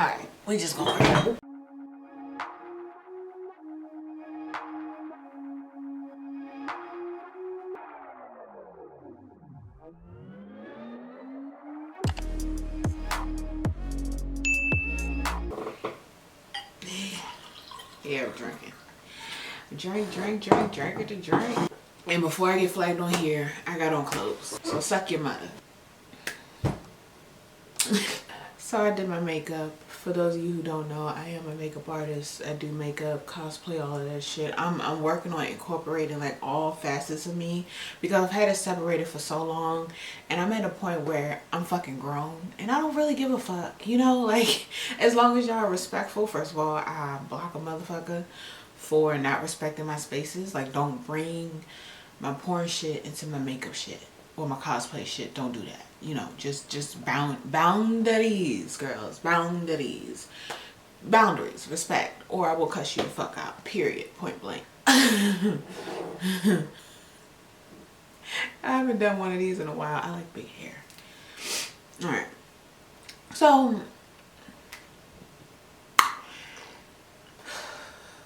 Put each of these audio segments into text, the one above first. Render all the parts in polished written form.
Alright, we just gonna yeah, we're drinking. Drink it to drink. And before I get flagged on here, I got on clothes. So suck your mother. So I did my makeup. For those of you who don't know, I am a makeup artist. I do makeup, cosplay, all of that shit. I'm working on incorporating like all facets of me because I've had it separated for so long, and I'm at a point where I'm fucking grown and I don't really give a fuck, you know, like as long as y'all are respectful. First of all, I block a motherfucker for not respecting my spaces. Like, don't bring my porn shit into my makeup shit or my cosplay shit. Don't do that. You know, just boundaries, girls, boundaries, respect, or I will cuss you the fuck out. Period. Point blank. I haven't done one of these in a while. I like big hair. All right. So,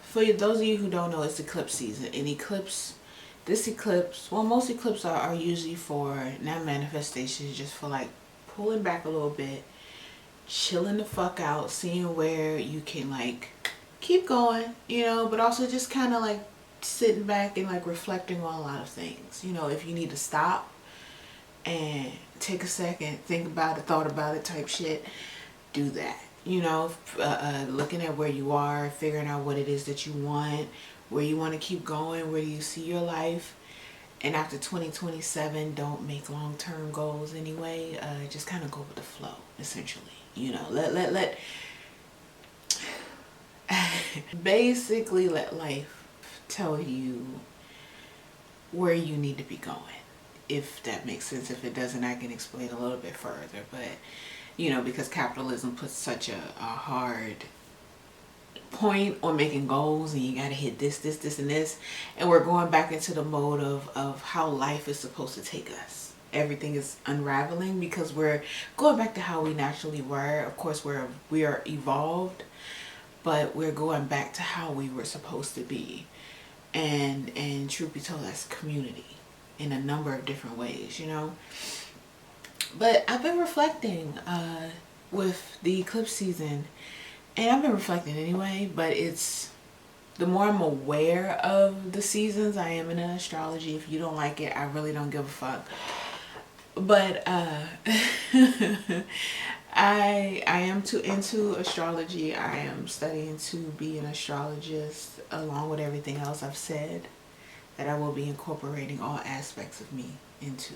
for those of you who don't know, it's eclipse season. This eclipse, well, most eclipses are usually for not manifestations, just for like pulling back a little bit, chilling the fuck out, seeing where you can like keep going, you know, but also just kind of like sitting back and like reflecting on a lot of things. You know, if you need to stop and take a second, think about it, thought about it type shit, do that. You know, looking at where you are, figuring out what it is that you want, where you want to keep going, where do you see your life. And after 2027, don't make long-term goals anyway. Just kind of go with the flow, essentially. You know, let basically let life tell you where you need to be going, if that makes sense. If it doesn't, I can explain a little bit further. But you know, because capitalism puts such a hard point on making goals, and you got to hit this and this, and we're going back into the mode of how life is supposed to take us. Everything is unraveling because we're going back to how we naturally were. Of course, we are evolved, but we're going back to how we were supposed to be. And truth be told, that's community in a number of different ways, you know. But I've been reflecting with the eclipse season, and I've been reflecting anyway, but it's the more I'm aware of the seasons. I am in astrology. If you don't like it, I really don't give a fuck. But I am too into astrology. I am studying to be an astrologist, along with everything else I've said, that I will be incorporating all aspects of me into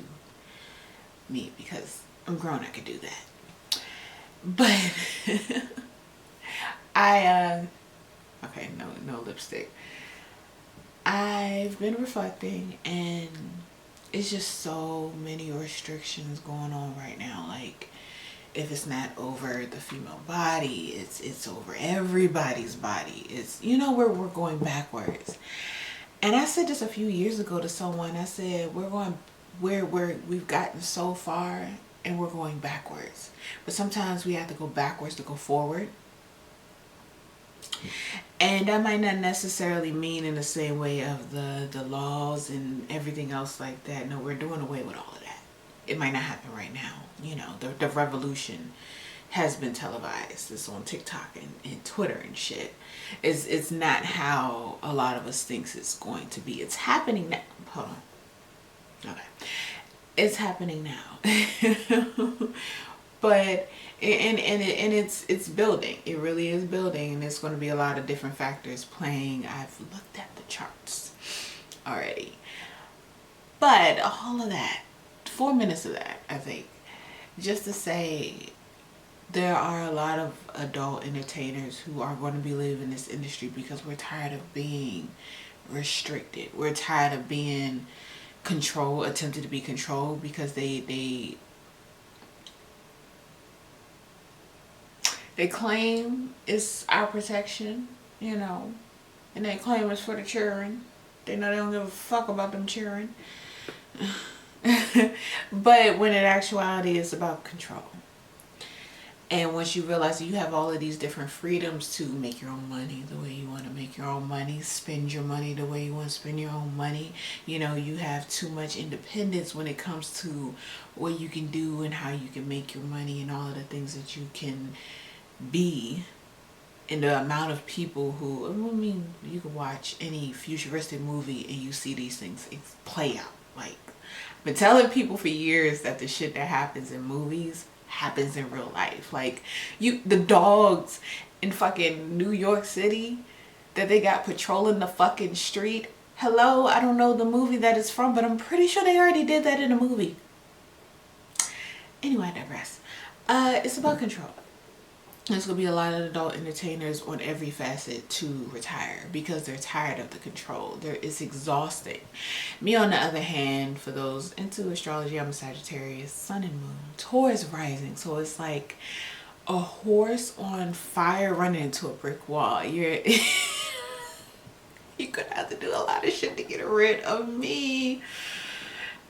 me, because I'm grown, I could do that. But okay, no lipstick. I've been reflecting, and it's just so many restrictions going on right now. Like, if it's not over the female body, it's over everybody's body. It's, you know, we're going backwards. And I said this a few years ago to someone. I said, we've gotten so far and we're going backwards. But sometimes we have to go backwards to go forward. And that might not necessarily mean in the same way of the laws and everything else like that. No, we're doing away with all of that. It might not happen right now. You know, the revolution has been televised. It's on TikTok and Twitter and shit. It's not how a lot of us thinks it's going to be. It's happening now. Hold on. Okay. It's happening now. But it's building. It really is building, and there's going to be a lot of different factors playing. I've looked at the charts already. But all of that, 4 minutes of that, I think, just to say, there are a lot of adult entertainers who are going to be leaving this industry because we're tired of being restricted. We're tired of being attempted to be controlled, because they claim it's our protection, you know, and they claim it's for the children. They know they don't give a fuck about them children. But when in actuality, it's about control. And once you realize that you have all of these different freedoms to make your own money the way you want to make your own money, spend your money the way you want to spend your own money, you know, you have too much independence when it comes to what you can do and how you can make your money and all of the things that you can be. And the amount of people who, I mean, you can watch any futuristic movie and you see these things play out. Like, I've been telling people for years that the shit that happens in movies happens in real life. Like, the dogs in fucking New York City that they got patrolling the fucking street. Hello, I don't know the movie that it's from, but I'm pretty sure they already did that in a movie. Anyway, I digress. It's about control. There's going to be a lot of adult entertainers on every facet to retire because they're tired of the control. It's exhausting. Me, on the other hand, for those into astrology, I'm a Sagittarius, sun and moon. Taurus rising. So it's like a horse on fire running into a brick wall. You're going to have to do a lot of shit to get rid of me.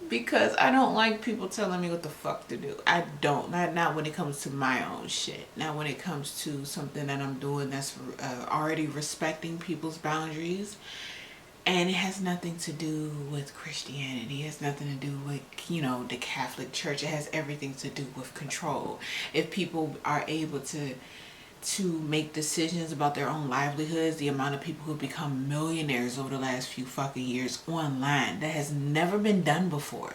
Because I don't like people telling me what the fuck to do. I don't. Not when it comes to my own shit. Not when it comes to something that I'm doing that's already respecting people's boundaries. And it has nothing to do with Christianity. It has nothing to do with, you know, the Catholic Church. It has everything to do with control. If people are able to make decisions about their own livelihoods, the amount of people who become millionaires over the last few fucking years online, that has never been done before.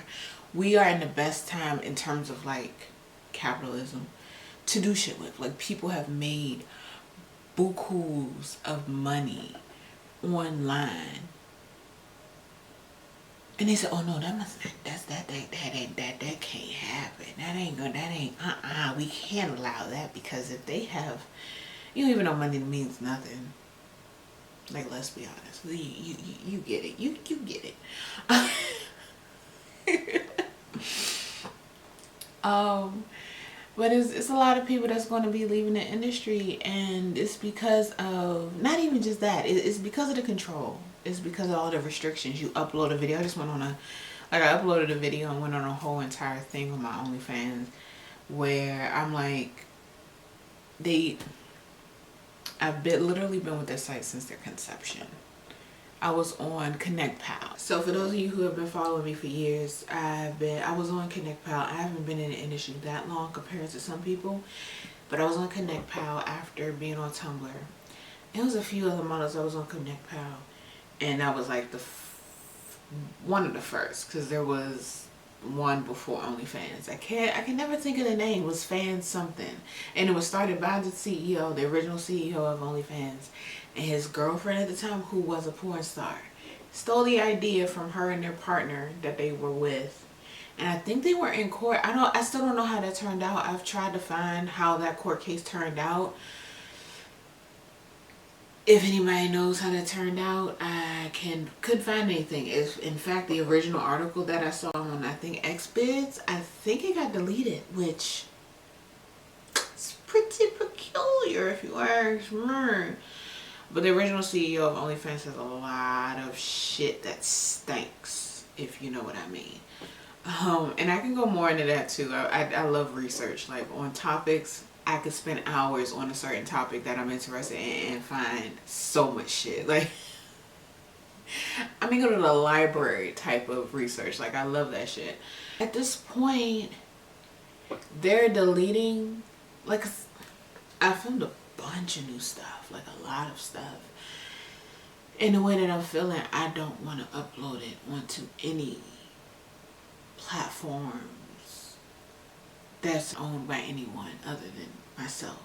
We are in the best time in terms of like capitalism to do shit with. Like, people have made bukus of money online. And they said, oh no, that must not, that can't happen. We can't allow that, because if they have, you don't even know money means nothing. Like, let's be honest. You get it. You get it. But it's a lot of people that's going to be leaving the industry, and it's because of, not even just that, it's because of the control. It's because of all the restrictions. You upload a video. I just went on I uploaded a video and went on a whole entire thing on my OnlyFans where I'm like, I've literally been with this site since their conception. I was on ConnectPal. So for those of you who have been following me for years, I was on ConnectPal. I haven't been in the industry that long compared to some people, but I was on ConnectPal after being on Tumblr. It was a few other models that was on ConnectPal, and I was like one of the first, because there was one before OnlyFans. I can never think of the name. It was Fan something, and it was started by the CEO, the original CEO of OnlyFans, and his girlfriend at the time, who was a porn star, stole the idea from her and their partner that they were with. And I think they were in court. I still don't know how that turned out. I've tried to find how that court case turned out. If anybody knows how that turned out, I couldn't find anything. If in fact the original article that I saw on, I think, XBids, I think it got deleted, which is pretty peculiar if you ask me. But the original CEO of OnlyFans has a lot of shit that stinks, if you know what I mean. And I can go more into that too. I love research, like on topics. I could spend hours on a certain topic that I'm interested in and find so much shit. Like, I mean, go to the library type of research. Like, I love that shit. At this point, they're deleting, like, I filmed a bunch of new stuff, like a lot of stuff. In the way that I'm feeling, I don't want to upload it onto any platforms that's owned by anyone other than myself.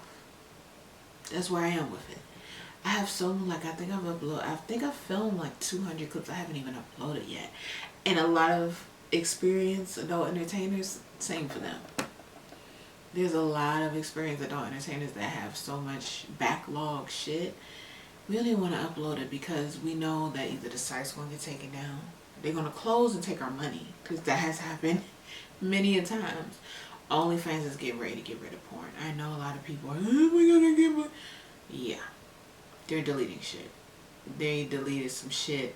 That's where I am with it. I have so like, I think I've filmed like 200 clips I haven't even uploaded yet. And a lot of experienced adult entertainers, same for them. There's a lot of experienced adult entertainers that have so much backlog shit. We don't even want to upload it because we know that either the site's going to get taken down, they're going to close and take our money, because that has happened many a times. OnlyFans is getting ready to get rid of porn. I know a lot of people are, oh my god, I get my... Yeah. They're deleting shit. They deleted some shit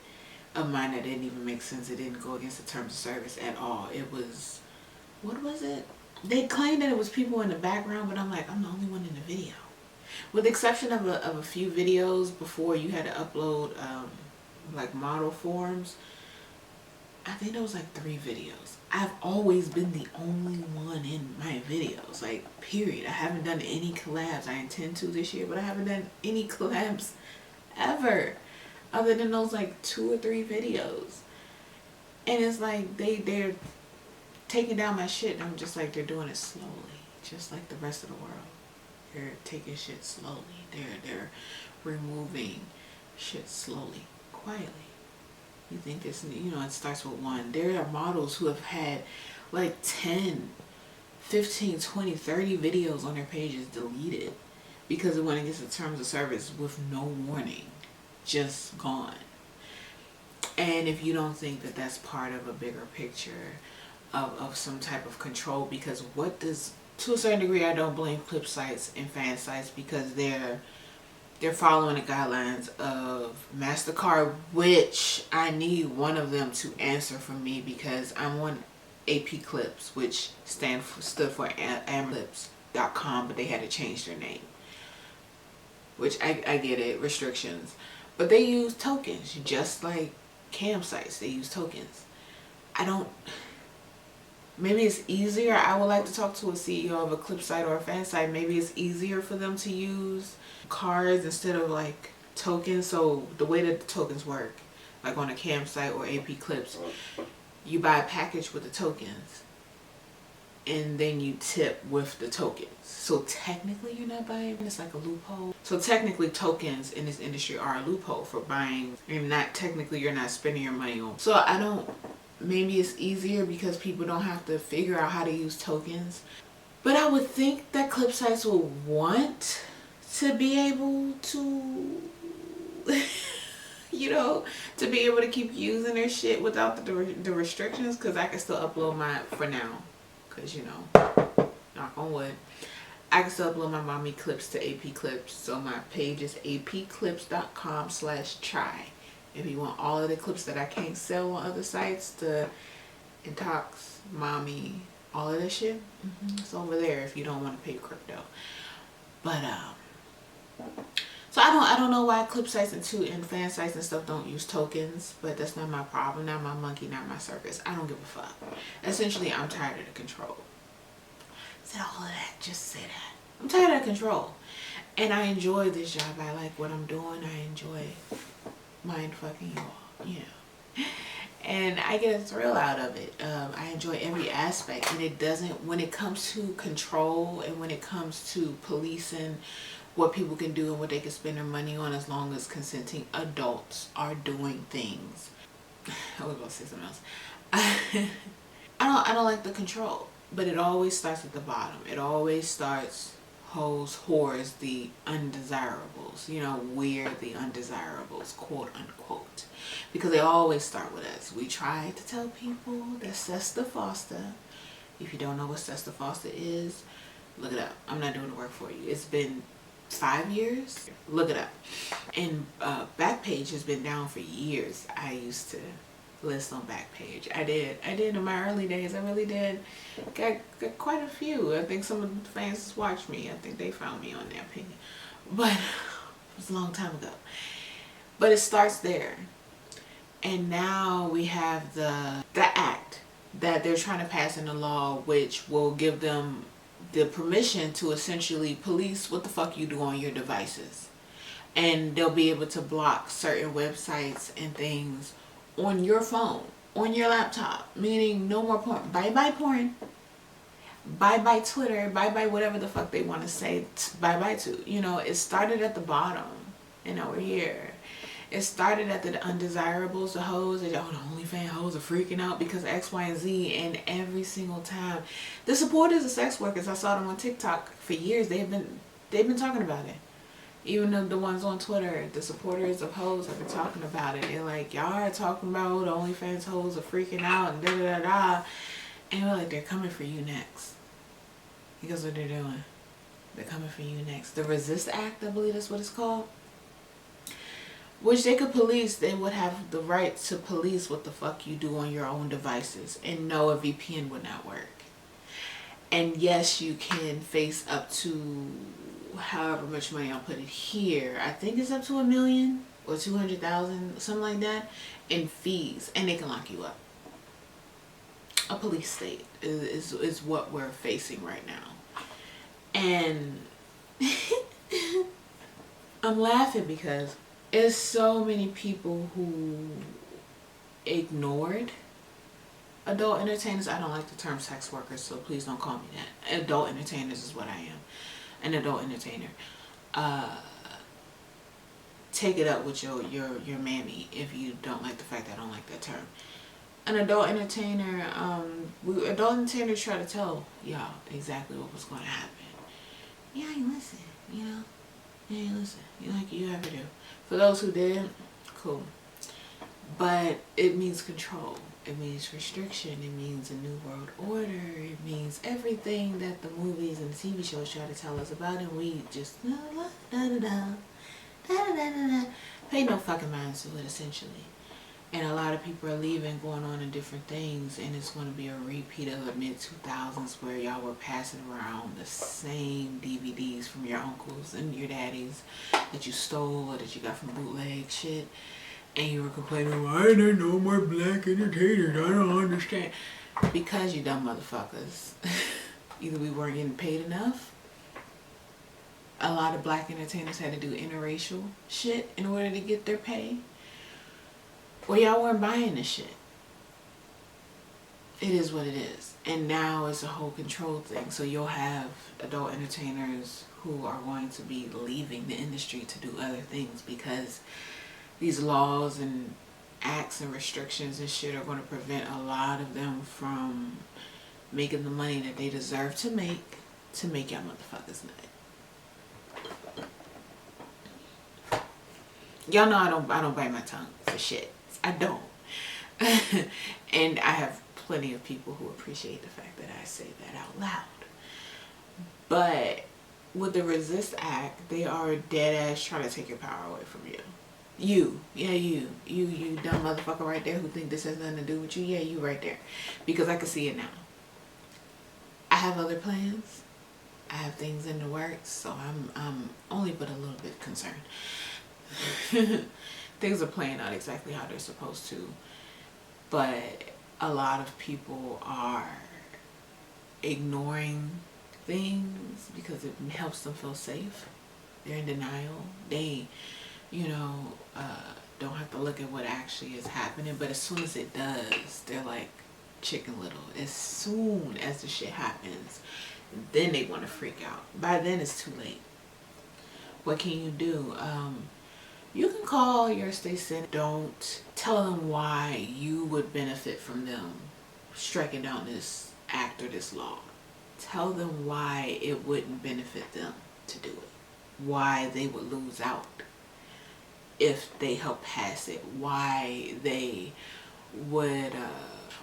of mine that didn't even make sense. It didn't go against the terms of service at all. It was... What was it? they claim that it was people in the background, but I'm like, I'm the only one in the video. With the exception of a few videos before you had to upload like model forms, I think there was like 3 videos. I've always been the only one in my videos, like period. I haven't done any collabs. I intend to this year, but I haven't done any collabs ever, other than those like 2 or 3 videos. And it's like they're taking down my shit, and I'm just like, they're doing it slowly, just like the rest of the world. They're taking shit slowly. They're removing shit slowly, quietly. You think this, you know, it starts with one. There are models who have had like 10, 15, 20, 30 videos on their pages deleted because it went against the terms of service with no warning. Just gone. And if you don't think that that's part of a bigger picture of some type of control, because what does, to a certain degree, I don't blame clip sites and fan sites, because they're following the guidelines of MasterCard, which I need one of them to answer for me, because I'm on AP Clips, which stood for libations.com, but they had to change their name, which I get it, restrictions, but they use tokens just like campsites. They use tokens. Maybe it's easier. I would like to talk to a CEO of a clip site or a fan site. Maybe it's easier for them to use cards instead of like tokens. So the way that the tokens work, like on a campsite or AP Clips, you buy a package with the tokens and then you tip with the tokens. So technically you're not buying, it's like a loophole. So technically tokens in this industry are a loophole for buying, and not technically you're not spending your money on. So I don't, maybe it's easier because people don't have to figure out how to use tokens. But I would think that clip sites will want to be able to, you know, to be able to keep using their shit without the restrictions, because I can still upload my, for now, because, you know, knock on wood, I can still upload my mommy clips to AP Clips. So my page is apclips.com/Chy. If you want all of the clips that I can't sell on other sites, the Intox, Mommy, all of that shit, it's over there if you don't want to pay crypto. But so I don't know why clip sites and fan sites and stuff don't use tokens, but that's not my problem, not my monkey, not my circus. I don't give a fuck. Essentially, I'm tired of the control. Said all of that, just say that. I'm tired of control. And I enjoy this job. I like what I'm doing. I enjoy mind fucking you all, you know, and I get a thrill out of it. I enjoy every aspect, and it doesn't, when it comes to control and when it comes to policing what people can do and what they can spend their money on, as long as consenting adults are doing things. I was gonna say something else. I don't like the control, but it always starts at the bottom. It always starts hoes, whores, the undesirables. You know, we're the undesirables, quote unquote, because they always start with us. We try to tell people that sesta-fosta. If you don't know what sesta-fosta is, look it up. I'm not doing the work for you. It's been 5 years. Look it up. And Backpage has been down for years. I used to list on Backpage. I did in my early days. I really did. Got quite a few. I think some of the fans watched me. I think they found me on their opinion, but it was a long time ago. But it starts there, and now we have the act that they're trying to pass in the law, which will give them the permission to essentially police what the fuck you do on your devices, and they'll be able to block certain websites and things on your phone, on your laptop, meaning no more porn. Bye-bye porn. Bye-bye Twitter. Bye-bye whatever the fuck they want to say bye-bye to. You know, it started at the bottom, and now we're here. It started at the undesirables, the hoes, the OnlyFans hoes are freaking out because X, Y, and Z, and every single time. The supporters of sex workers, I saw them on TikTok for years. They've been talking about it. Even the ones on Twitter, the supporters of hoes have been talking about it. They're like, y'all are talking about OnlyFans hoes are freaking out and da da da da. And we're like, they're coming for you next. Because what they're doing, they're coming for you next. The Resist Act, I believe that's what it's called, which they could police. They would have the right to police what the fuck you do on your own devices. And no, a VPN would not work. And yes, you can face up to however much money I'll put it here. I think it's up to $1 million or 200,000, something like that, in fees, and they can lock you up. A police state is what we're facing right now. And I'm laughing because there's so many people who ignored adult entertainers. I don't like the term sex workers, so please don't call me that. Adult entertainers is what I am. An adult entertainer. Take it up with your mammy if you don't like the fact that I don't like that term. An adult entertainer, adult entertainers try to tell y'all exactly what was going to happen. Yeah, you listen, you know. Yeah, you listen. You like you ever do. For those who did, cool. But it means control. It means restriction. It means a new world order. It means everything that the movies and the TV shows try to tell us about, and we just pay no fucking mind to it, essentially. And a lot of people are leaving, going on to different things, and it's going to be a repeat of the mid-2000s where y'all were passing around the same DVDs from your uncles and your daddies that you stole or that you got from bootleg shit, and you were complaining, why are there no more black entertainers? I don't understand. Because you dumb motherfuckers. Either we weren't getting paid enough. A lot of black entertainers had to do interracial shit in order to get their pay. Well, y'all weren't buying this shit. It is what it is. And now it's a whole control thing. So you'll have adult entertainers who are going to be leaving the industry to do other things because these laws and acts and restrictions and shit are going to prevent a lot of them from making the money that they deserve to make y'all motherfuckers nut. Y'all know I don't bite my tongue for shit. I don't. And I have plenty of people who appreciate the fact that I say that out loud. But with the Resist Act, they are dead ass trying to take your power away from you. You dumb motherfucker right there who think this has nothing to do with you. Yeah, you right there. Because I can see it now. I have other plans. I have things in the works, so I'm only but a little bit concerned. Things are playing out exactly how they're supposed to, but a lot of people are ignoring things because it helps them feel safe. They're in denial. They, don't have to look at what actually is happening, but as soon as it does, they're like Chicken Little. As soon as the shit happens, then they want to freak out. By then it's too late. What can you do? You can call your state senate. Don't tell them why you would benefit from them striking down this act or this law. Tell them why it wouldn't benefit them to do it. Why they would lose out if they help pass it. Why they would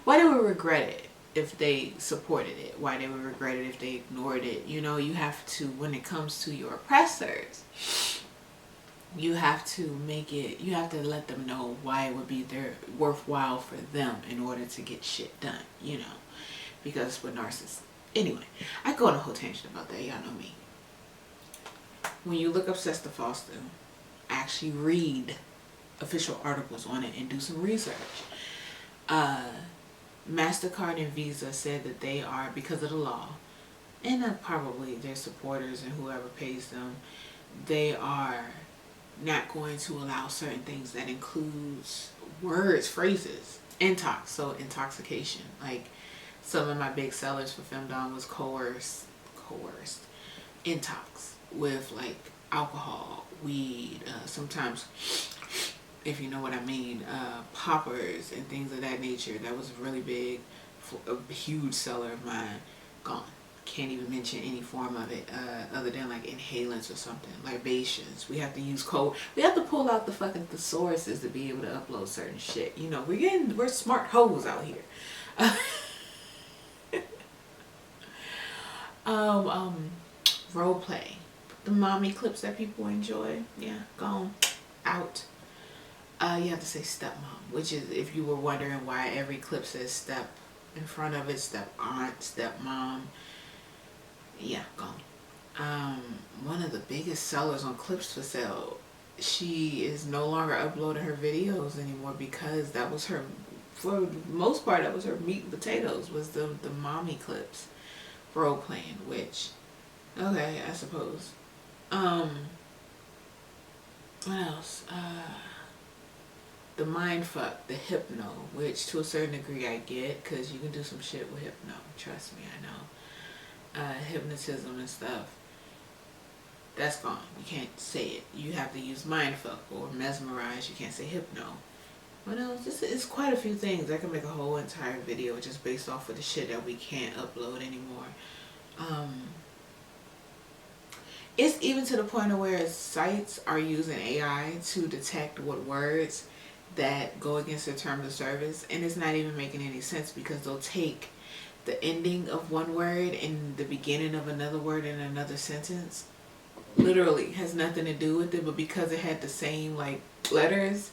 regret it if they supported it. Why they would regret it if they ignored it. You have to, when it comes to your oppressors, you have to let them know why it would be worthwhile for them in order to get shit done, because we're narcissists. Anyway, I go on a whole tangent about that, y'all know me. When you look up sesta-fosta, actually read official articles on it and do some research. MasterCard and Visa said that they are, because of the law, and probably their supporters and whoever pays them, they are not going to allow certain things that includes words, phrases, so intoxication. Like some of my big sellers for Femdom was coerced intox with like alcohol, weed, sometimes, if you know what I mean, poppers and things of that nature. That was really big, a huge seller of mine. Gone. Can't even mention any form of it other than like inhalants or something. Libations. We have to use code. We have to pull out the fucking thesauruses to be able to upload certain shit. We're smart hoes out here. Role play. The mommy clips that people enjoy. Yeah, gone. Out. You have to say stepmom, which is, if you were wondering why every clip says step in front of it, step aunt, stepmom. Yeah, gone. One of the biggest sellers on Clips for Sale, she is no longer uploading her videos anymore because that was her, for the most part, that was her meat and potatoes, was the mommy clips role playing, which, okay, I suppose. What else? The mind fuck, the hypno, which to a certain degree I get, because you can do some shit with hypno. Trust me, I know. Hypnotism and stuff. That's gone. You can't say it. You have to use mindfuck or mesmerize. You can't say hypno. What else? It's quite a few things. I can make a whole entire video just based off of the shit that we can't upload anymore. It's even to the point of where sites are using AI to detect what words that go against their terms of service, and it's not even making any sense because they'll take the ending of one word and the beginning of another word in another sentence. Literally has nothing to do with it, but because it had the same like letters,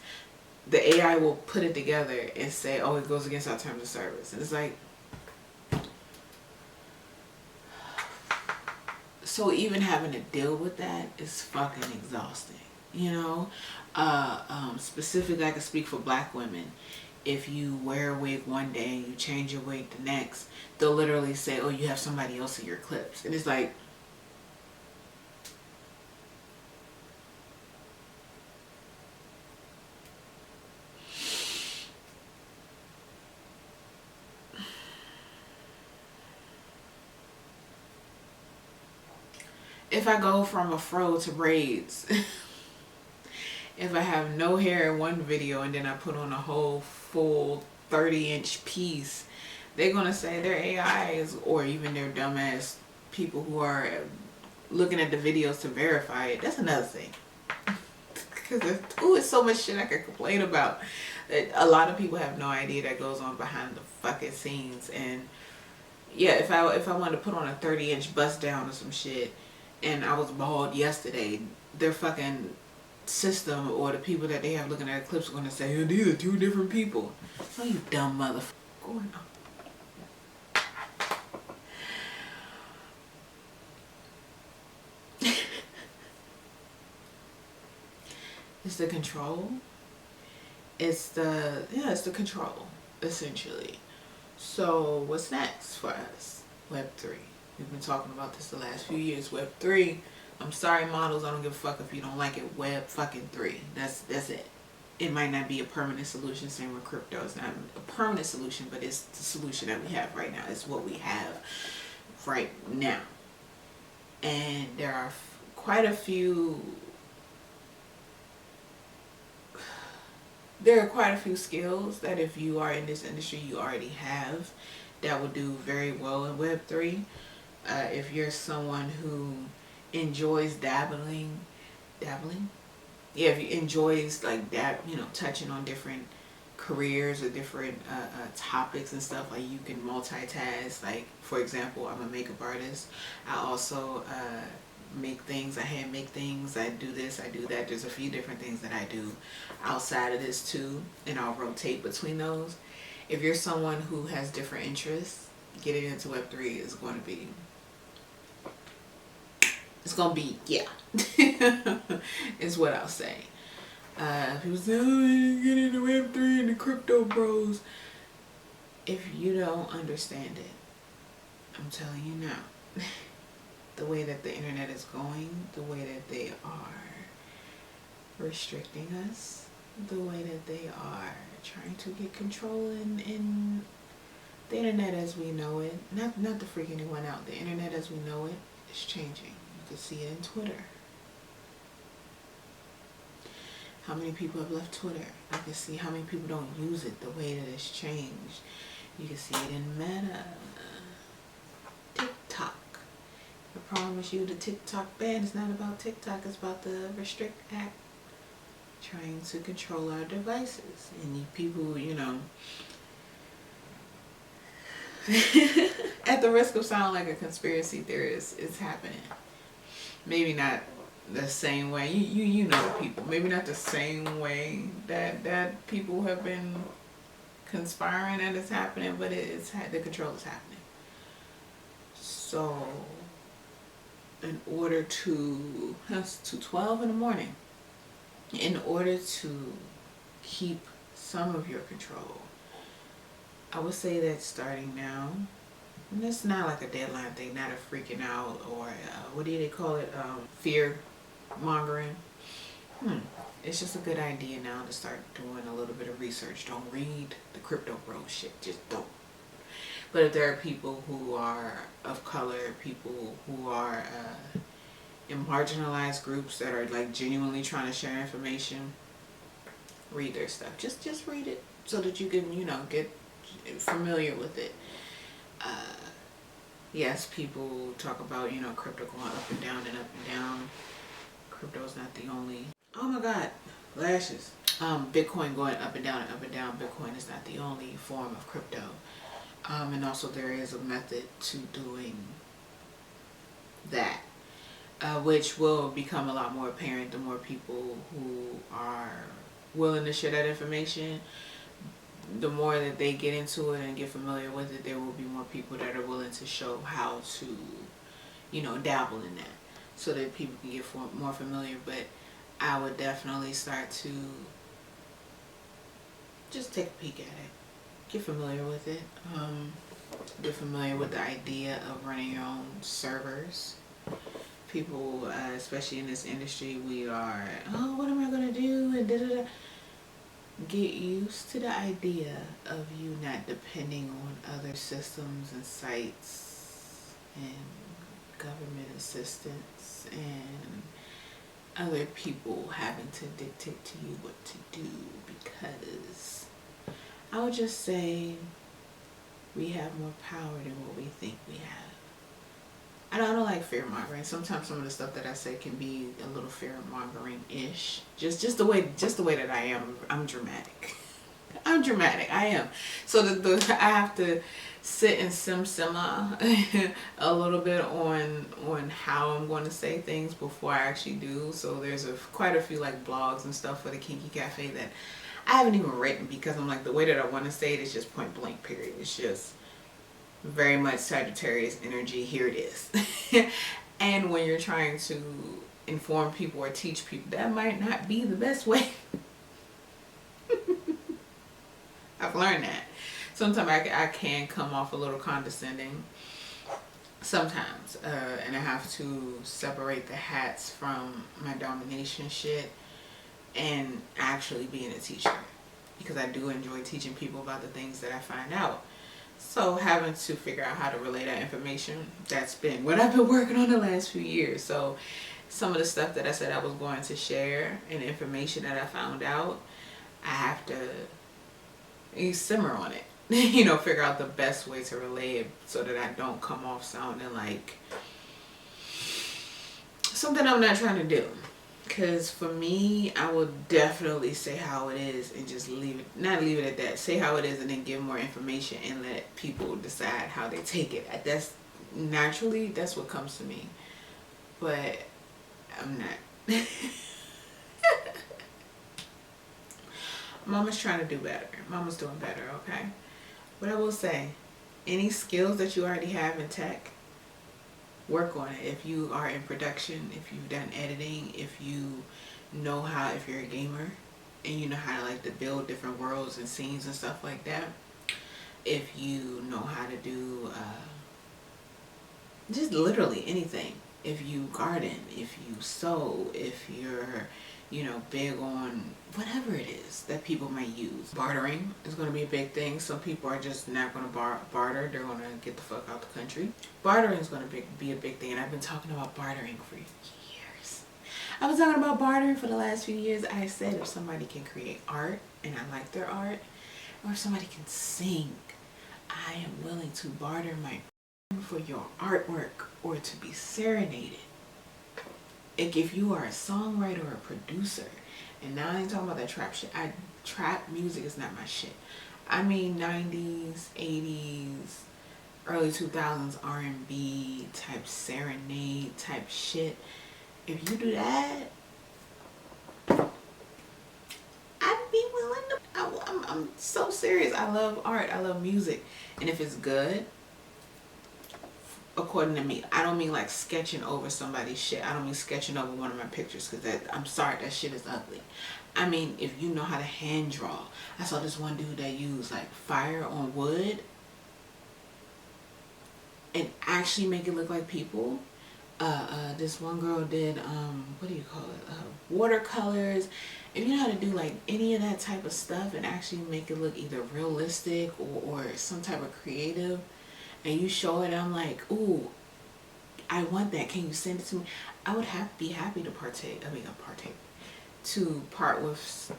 the AI will put it together and say, oh, it goes against our terms of service. And it's like, so even having to deal with that is fucking exhausting, you know. Specifically, I can speak for black women. If you wear a wig one day and you change your wig the next, they'll literally say, oh, you have somebody else in your clips. And it's like, if I go from a fro to braids, if I have no hair in one video and then I put on a whole full 30-inch piece, they're going to say their AIs or even their dumbass people who are looking at the videos to verify it. That's another thing. Because it's so much shit I could complain about. A lot of people have no idea that goes on behind the fucking scenes. And yeah, if I wanted to put on a 30-inch bust down or some shit and I was bald yesterday, their fucking system or the people that they have looking at the clips are going to say, oh, these are two different people. Oh, you dumb motherfucker. Going on. It's the control. It's the control, essentially. So what's next for us? Web3. We've been talking about this the last few years. Web3. I'm sorry, models. I don't give a fuck if you don't like it. Web fucking 3. That's it. It might not be a permanent solution. Same with crypto. It's not a permanent solution, but it's the solution that we have right now. It's what we have right now. And there are quite a few. There are quite a few skills that if you are in this industry you already have that would do very well in Web3. If you're someone who enjoys dabbling, yeah, if you enjoys like touching on different careers or different topics and stuff, like you can multitask. Like for example, I'm a makeup artist. I also make things, I hand make things, I do this, I do that. There's a few different things that I do outside of this too, and I'll rotate between those. If you're someone who has different interests, getting into Web3 is going to be, yeah, is what I'll say. People say, oh, you get into Web3 and the crypto bros. If you don't understand it, I'm telling you now, the way that the internet is going, the way that they are restricting us, the way that they are trying to get control in the internet as we know it, not to freak anyone out, the internet as we know it is changing. You can see it in Twitter. How many people have left Twitter? I can see how many people don't use it the way that it's changed. You can see it in Meta, TikTok. I promise you the TikTok ban is not about TikTok, it's about the Restrict Act trying to control our devices. And you people, at the risk of sounding like a conspiracy theorist, it's happening. Maybe not the same way, you know people, maybe not the same way that people have been conspiring that it's happening, but the control is happening. So in order to, that's to 12 in the morning, in order to keep some of your control. I would say that starting now, and it's not like a deadline thing, not a freaking out or what do they call it, fear mongering. It's just a good idea now to start doing a little bit of research. Don't read the crypto bro shit, just don't. But if there are people who are of color, people who are in marginalized groups that are like genuinely trying to share information, read their stuff. Just read it so that you can, you know, get familiar with it. Yes, people talk about, you know, crypto going up and down and up and down. Crypto is not the only, oh my god, lashes. Bitcoin going up and down and up and down. Bitcoin is not the only form of crypto. And also there is a method to doing that, which will become a lot more apparent the more people who are willing to share that information. The more that they get into it and get familiar with it, there will be more people that are willing to show how to, you know, dabble in that so that people can get more familiar. But I would definitely start to just take a peek at it. Get familiar with it. Get familiar with the idea of running your own servers. People, especially in this industry, we are, oh, what am I going to do? And da-da-da. Get used to the idea of you not depending on other systems and sites and government assistance and other people having to dictate to you what to do, because I would just say we have more power than what we think we have. I don't like fear mongering. Sometimes some of the stuff that I say can be a little fear mongering-ish. Just the way that I am. I'm dramatic. I'm dramatic. I am. So I have to sit and simmer a little bit on how I'm going to say things before I actually do. So there's quite a few like blogs and stuff for the Kinky Cafe that I haven't even written, because I'm like, the way that I want to say it is just point blank, period. It's just very much Sagittarius energy. Here it is. And when you're trying to inform people or teach people, that might not be the best way. I've learned that. Sometimes I can come off a little condescending. Sometimes. And I have to separate the hats from my domination shit and actually being a teacher. Because I do enjoy teaching people about the things that I find out. So having to figure out how to relay that information, that's been what I've been working on the last few years. So some of the stuff that I said I was going to share and information that I found out, I have to simmer on it. You know, figure out the best way to relay it so that I don't come off sounding like something I'm not trying to do. Because for me, I will definitely say how it is and just leave it, not leave it at that. Say how it is and then give more information and let people decide how they take it. That's naturally, that's what comes to me. But I'm not. Mama's trying to do better. Mama's doing better, okay? But I will say, any skills that you already have in tech, work on it. If you are in production, if you've done editing, if you know how, if you're a gamer and you know how to like to build different worlds and scenes and stuff like that, if you know how to do just literally anything, if you garden, if you sew, if you're, you know, big on whatever it is that people might use. Bartering is going to be a big thing. Some people are just not going to barter. They're going to get the fuck out the country. Bartering is going to be a big thing, and I've been talking about bartering for years. I've been talking about bartering for the last few years. I said if somebody can create art and I like their art, or if somebody can sing, I am willing to barter my for your artwork or to be serenaded. Like if you are a songwriter or a producer, and now I ain't talking about that trap shit. Trap music is not my shit. I mean 90s, 80s, early 2000s R&B type serenade type shit. If you do that, I'd be willing to. I'm so serious. I love art. I love music. And if it's good, of course according to me. I don't mean like sketching over somebody's shit. I don't mean sketching over one of my pictures, because I'm sorry, that shit is ugly. I mean, if you know how to hand draw. I saw this one dude that used like fire on wood and actually make it look like people. This one girl did what do you call it, watercolors. If you know how to do like any of that type of stuff and actually make it look either realistic or some type of creative, and you show it, I'm like, ooh, I want that, can you send it to me? I would be happy to to part with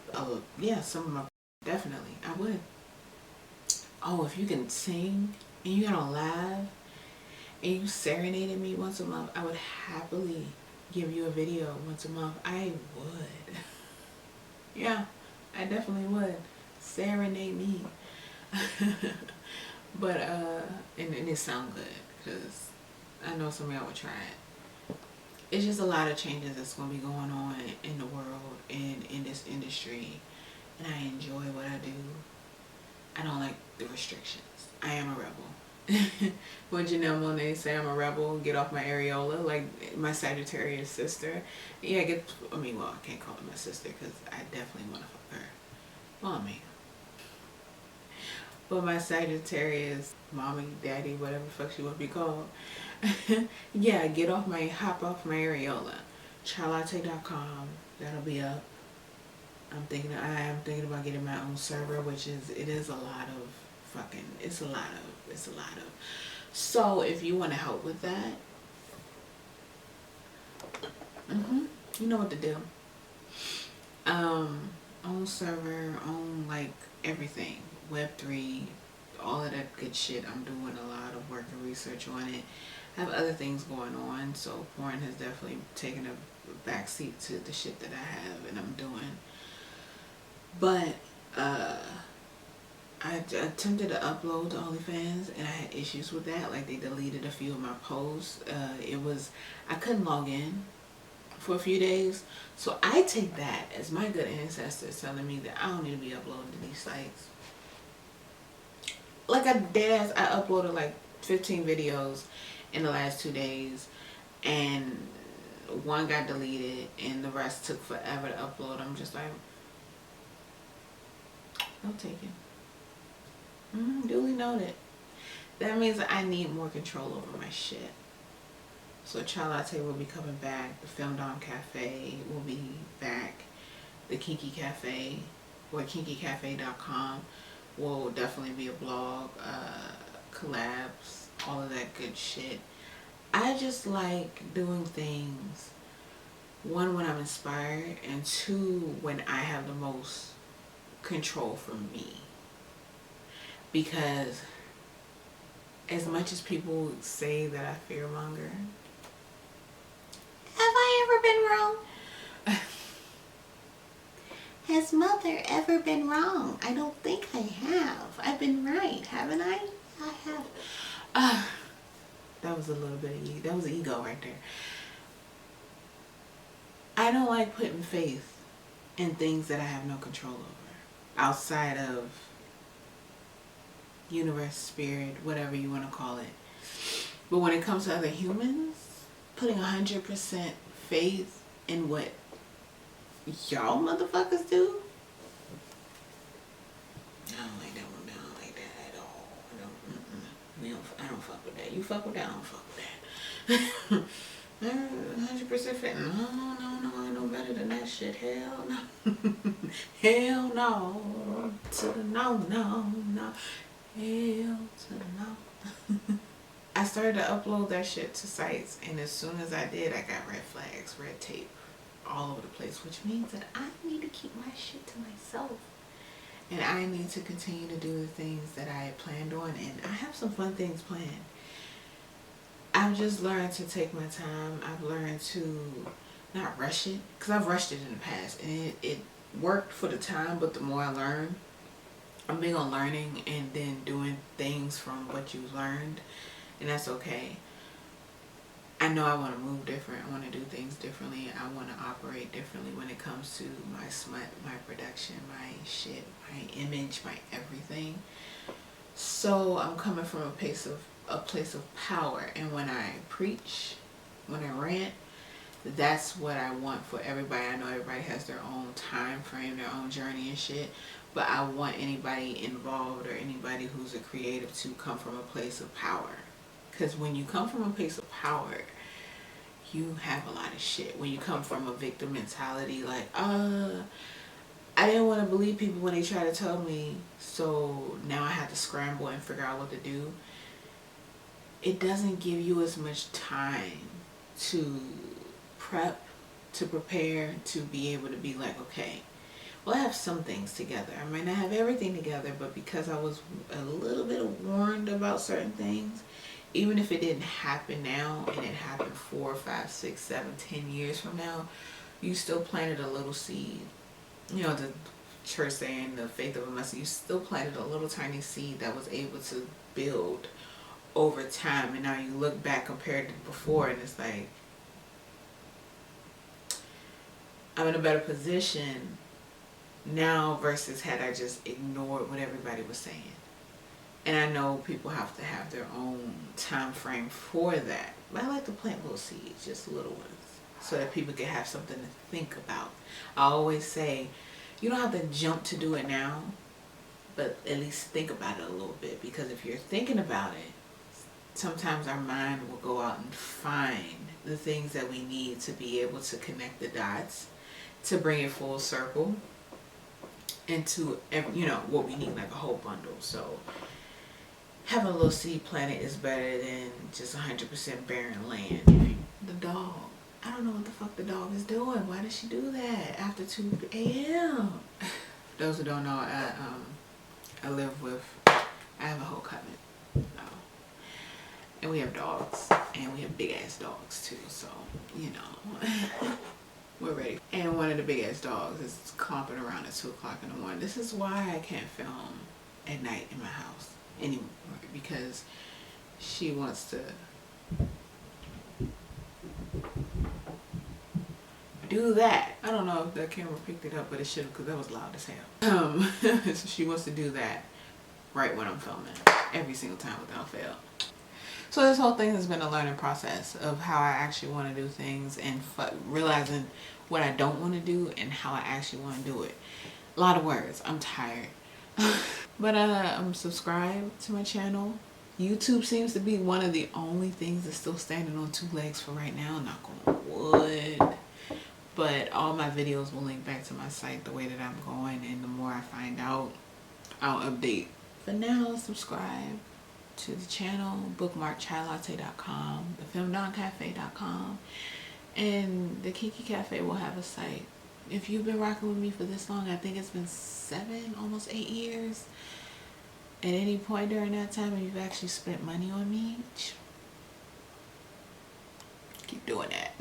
yeah, some of my, definitely I would. Oh, if you can sing and you gotta laugh and you serenaded me once a month, I would happily give you a video once a month. I would. Yeah, I definitely would. Serenade me. But and it sound good, because I know some of y'all would try it. It's just a lot of changes that's going to be going on in the world and in this industry, and I enjoy what I do. I don't like the restrictions. I am a rebel. When Janelle Monáe say I'm a rebel, get off my areola, like my Sagittarius sister. Yeah, I mean, well, I can't call her my sister because I definitely want to fuck her. Well, I mean, but my Sagittarius mommy, daddy, whatever the fuck she would be called. Yeah, hop off my areola. ChyLatte.com. That'll be up. I am thinking about getting my own server, which is a lot of fucking, it's a lot of. So if you want to help with that, you know what to do. Own server, own like everything, Web3, all of that good shit. I'm doing a lot of work and research on it. I have other things going on, so porn has definitely taken a backseat to the shit that I have and I'm doing. But I attempted to upload to OnlyFans and I had issues with that. Like, they deleted a few of my posts. I couldn't log in for a few days. So I take that as my good ancestors telling me that I don't need to be uploading to these sites. Like, I uploaded like 15 videos in the last 2 days, and one got deleted and the rest took forever to upload. I'm just like, no taking. Duly noted. That means that I need more control over my shit. So Chy Latte will be coming back. The Femdom Cafe will be back. The Kinky Cafe, or kinkycafe.com, will definitely be a blog, collabs, all of that good shit. I just like doing things, one, when I'm inspired, and two, when I have the most control for me. Because as much as people say that I fearmonger, have I ever been wrong? Has mother ever been wrong? I don't think I have. I've been right, haven't I? I have. That was a little bit of that was ego right there. I don't like putting faith in things that I have no control over, outside of universe, spirit, whatever you want to call it. But when it comes to other humans, putting 100% faith in what y'all motherfuckers do, I don't like that one. I don't like that at all. I don't fuck with that. You fuck with that? I don't fuck with that. 100% fit. No, I know better than that shit. Hell no. Hell no. To the no. Hell to the no. I started to upload that shit to sites, and as soon as I did, I got red flags, red tape all over the place, which means that I need to keep my shit to myself. And I need to continue to do the things that I had planned on, and I have some fun things planned. I've just learned to take my time. I've learned to not rush it, because I've rushed it in the past, and it worked for the time, but the more I learn, I'm big on learning and then doing things from what you've learned, and that's okay. I know I want to move different. I want to do things differently. I want to operate differently when it comes to my smut, my production, my shit, my image, my everything. So I'm coming from a place of a place of power. And when I preach, when I rant, that's what I want for everybody. I know everybody has their own time frame, their own journey and shit, but I want anybody involved or anybody who's a creative to come from a place of power. Because when you come from a place of power, you have a lot of shit. When you come from a victim mentality, like, I didn't want to believe people when they try to tell me, so now I have to scramble and figure out what to do. It doesn't give you as much time to prep, to prepare, to be able to be like, okay, well, I have some things together. I might not have everything together, but because I was a little bit warned about certain things, even if it didn't happen now and it happened 4, 5, 6, 7, 10 years from now, you still planted a little seed. You know, the church saying the faith of a mustard, you still planted a little tiny seed that was able to build over time. And now you look back compared to before, and it's like, I'm in a better position now versus had I just ignored what everybody was saying. And I know people have to have their own time frame for that, but I like to plant little seeds, just little ones, so that people can have something to think about. I always say, you don't have to jump to do it now, but at least think about it a little bit, because if you're thinking about it, sometimes our mind will go out and find the things that we need to be able to connect the dots, to bring it full circle into, you know, what we need, like a whole bundle. So having a little seed planted is better than just 100% barren land. The dog, I don't know what the fuck the dog is doing. Why did she do that after 2 a.m.? Those who don't know, I live with, I have a whole coven. And we have dogs, and we have big ass dogs too, so you know. We're ready. And one of the big ass dogs is clomping around at 2 o'clock in the morning. This is why I can't film at night in my house anymore, because she wants to do that. I don't know if the camera picked it up, but it should have, because that was loud as hell. So she wants to do that right when I'm filming, every single time without fail. So this whole thing has been a learning process of how I actually want to do things, and realizing what I don't want to do and how I actually want to do it. A lot of words. I'm tired. But I'm subscribed to my channel. YouTube seems to be one of the only things that's still standing on 2 legs for right now. Knock on wood. But all my videos will link back to my site the way that I'm going, and the more I find out, I'll update. For now, subscribe to the channel, bookmark ChyLatte.com, thefemdonecafe.com, and the Kiki Cafe will have a site. If you've been rocking with me for this long, I think it's been 7, almost 8 years, at any point during that time, and you've actually spent money on me, keep doing that.